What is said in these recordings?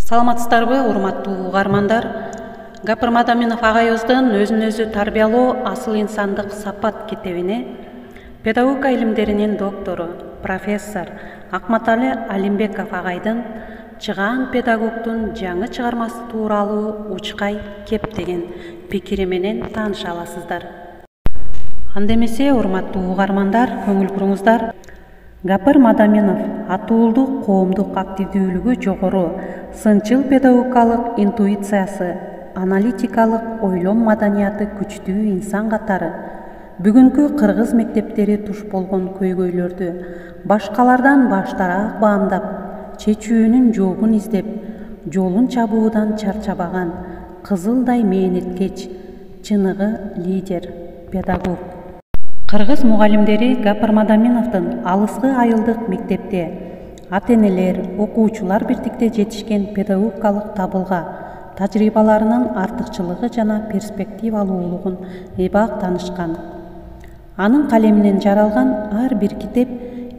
Саламатсыздарбы, урматтуу угармандар. Гапыр Мадаминов агайыбыздын өзүн өзү тарбиялоо асыл инсандык сапат китебине педагогика илимдеринин доктору, профессор Акматалы Алимбеков агайдын «Чыгаан педагогдун жаңы чыгармасы тууралуу учкай кеп» деген пикири менен тааныша аласыздар. Анда эмесе, урматтуу угармандар, көңүл буруңуздар. Гапыр Мадаминов атуулдук коомдук активдүүлүгү жогору, сынчыл педагогикалык интуициясы, аналитикалык ойлом маданияты күчтүү инсан катары бүгүнкү кыргыз мектептери туш болгон көйгөйлөрдү башкалардан баштараак баамдап, чечүүнүн жообун издеп, жолун чабуудан чарчабаган кызылдай мээнеткеч, чыныгы лидер, педагог. Кыргыз мугалимдери Гапыр Мадаминовдун алыскы айылдык мектепте ата-энелер, окуучулар бирдикте жетишкен педагогикалык табылга, тажрыйбаларынын артыкчылыгы жана перспективалуулугун эбак таанышкан. Анын калеминен жаралган ар бир китеп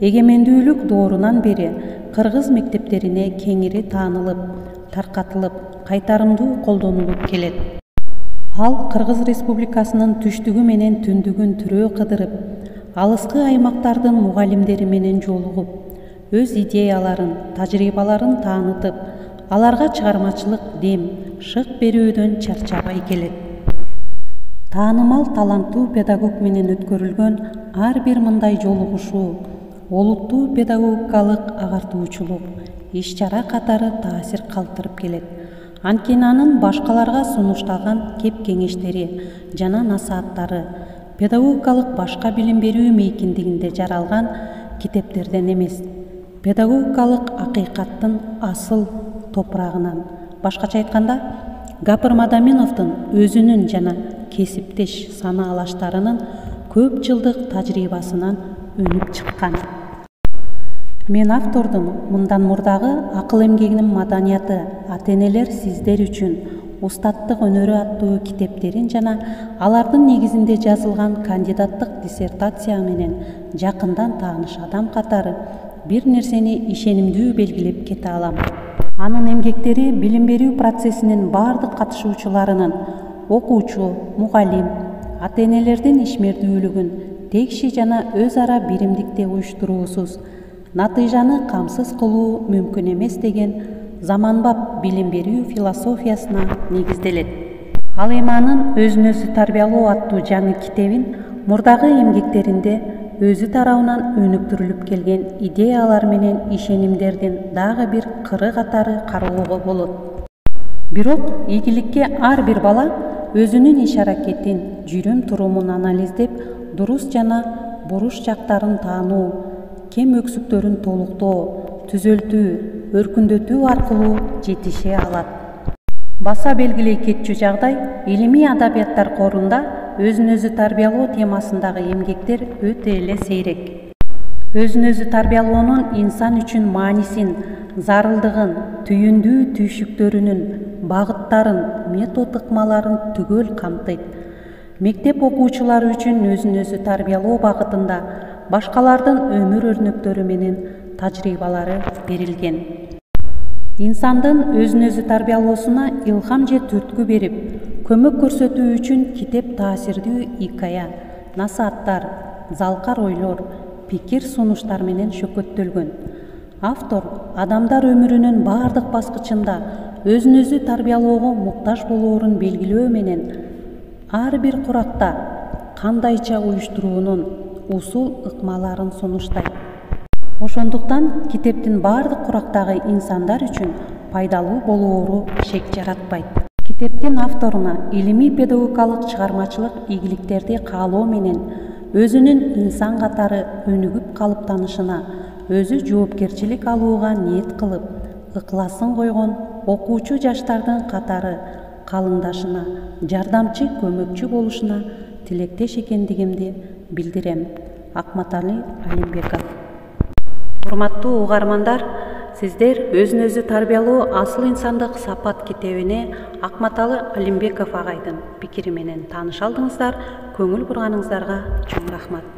эгемендүүлүк доорунан бери кыргыз мектептерине кеңири таанылып, таркатылып, кайтарымдуу колдонулуп келет. Ал Кыргыз Республикасынын түштүгү менен түндүгүн түрөө кыдырып, алыскы аймактардын мугалимдери менен жолугуп, өз идеяларын, тажрыйбаларын таанытып, аларга чыгармачылык дем, шык берүүдөн чарчабай келет. Таанымал таланттуу педагог менен өткөрүлгөн ар бир мындай жолугушуу олуттуу педагогикалык агартуучулук, иш-чара катары таасир калтырып келет. Анткени анын башкаларга сунушталган кеп-кеңештери жана насааттары педагогикалык башка билим берүү мейкиндигинде жаралган китептерден эмес, педагогикалык акыйкаттын асыл топурагынан. Башкача айтканда, Гапыр Мадаминовдун өзүнүн жана кесиптеш санаалаштарынын көп жылдык тажрыйбасынан өнүп чыккан. Мен автордун мындан мурдагы акыл эмгегинин маданияты, ата-энелер сиздер үчүн, устаттык өнөрү аттуу китептерин жана алардын негизинде жазылган кандидаттык диссертация менен жакындан тааныш адам катары бир нерсени ишенимдүү белгилеп кете алам. Анын эмгектери билим берүү процессинин бардык катышуучуларынын, окуучу, мугалим, ата-энелердин ишмердүүлүгүн текши жана өз ара биримдикте уюштуруусуз натыйжаны камсыз кылуу мүмкүн эмес деген заманбап билим берүү философиясына негизделет. Ал эми анын өзүн өзү тарбиялоо аттуу жаңы китебин мурдагы эмгектеринде өзү тарабынан өнүктүрүлүп келген идеялар менен ишенимдердин дагы бир кыры катары кароого болот. Бирок ийгиликке ар бир бала өзүнүн иш-аракетин, жүрүм-турумун анализдеп, дурус жана буруш жактарын таануу, кем өксүктөрүн толуктоо, түзөлтүү, өркүндөтүү аркылуу жетише алат. Баса белгилей кетчү жагдай, илимий адабияттар корунда өзүн өзү тарбиялоо темасындагы эмгектер өтө эле сейрек. Өзүн өзү тарбиялоонун инсан үчүн маанисин, зарылдыгын, түйүндүү түйшүктөрүнүн, багыттарын, метод ыкмаларын түгөл камтыйт. Мектеп окуучулары үчүн өзүн өзү тарбиялоо багытында башкалардын өмүр өрнөктөрү менен тажрыйбалары берилген. Инсандын өзүн өзү тарбиялоосуна илхам же түрткү берип, көмөк көрсөтүү үчүн китеп таасирдүү икая, насааттар, залкар ойлор, пикир сунуштар менен шөкөттөлгөн. Автор адамдар өмүрүнүн бардык баскычында өзүн өзү тарбиялоого муктаж болоорун белгилөө менен ар бир куракта кандайча уюштуруунун усул ыкмаларын сунуштайт. Ошондуктан китептин бардык курактагы инсандар үчүн пайдалуу болоору шек жаратпайт. Китептин авторуна илимий педагогикалык чыгармачылык ийгиликтерди каалоо менен өзүнүн инсан катары өнүгүп калыптанышына, өзү жоопкерчилик алууга ниет кылып, ыкласын койгон окуучу жаштардын катары калыңдашына, жардамчы, көмөкчү болушуна тилектеш экендигимди билдирем. Акматалы Алимбеков. Урматтуу угармандар, сиздер өзүн өзү тарбиялоо асыл инсандык сапат китебине Акматалы Алимбеков агайдын пикири менен тааныша алдыңыздар. Көңүл бурганыңыздарга чоң рахмат.